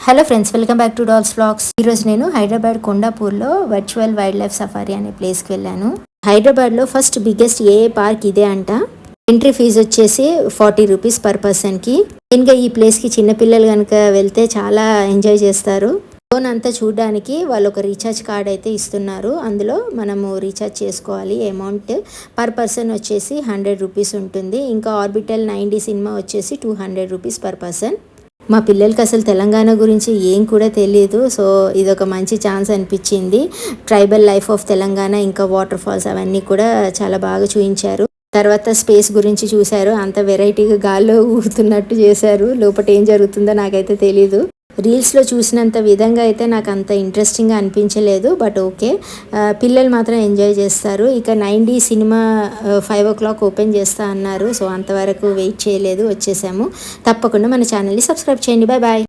Hello friends, welcome back to Dolls vlogs. ఈరోజు నేను హైదరాబాద్ కొండాపూర్లో వర్చువల్ వైల్డ్ లైఫ్ సఫారీ అనే ప్లేస్కి వెళ్ళాను. హైదరాబాద్లో ఫస్ట్ బిగ్గెస్ట్ పార్క్ ఇదే అంట. ఎంట్రీ ఫీజు వచ్చేసి 40 రూపీస్ పర్ పర్సన్కి. మెయిన్గా ఈ ప్లేస్కి చిన్నపిల్లలు కనుక వెళ్తే చాలా ఎంజాయ్ చేస్తారు. ఫోన్ అంతా చూడడానికి వాళ్ళు ఒక రీఛార్జ్ కార్డ్ అయితే ఇస్తున్నారు. అందులో మనము రీఛార్జ్ చేసుకోవాలి. అమౌంట్ పర్ పర్సన్ వచ్చేసి 100 రూపీస్ ఉంటుంది. ఇంకా ఆర్బిటల్ 9D సినిమా వచ్చేసి 200 రూపీస్ పర్ పర్సన్. మా పిల్లలకి అసలు తెలంగాణ గురించి ఏం కూడా తెలియదు. సో ఇదొక మంచి ఛాన్స్ అనిపించింది. ట్రైబల్ లైఫ్ ఆఫ్ తెలంగాణ, ఇంకా వాటర్ ఫాల్స్ అవన్నీ కూడా చాలా బాగా చూపించారు. తర్వాత స్పేస్ గురించి చూశారు. అంత వెరైటీగా గాల్లో ఊగుతున్నట్టు చేశారు. లోపల ఏం జరుగుతుందో నాకైతే తెలీదు. రీల్స్లో చూసినంత విధంగా అయితే నాకు అంత ఇంట్రెస్టింగ్గా అనిపించలేదు. బట్ ఓకే, పిల్లలు మాత్రం ఎంజాయ్ చేస్తారు. ఇక 9D సినిమా 5 o'clock ఓపెన్ చేస్తా అన్నారు. సో అంతవరకు వెయిట్ చేయలేదు, వచ్చేసాము. తప్పకుండా మన ఛానల్ని సబ్స్క్రైబ్ చేయండి. Bye bye.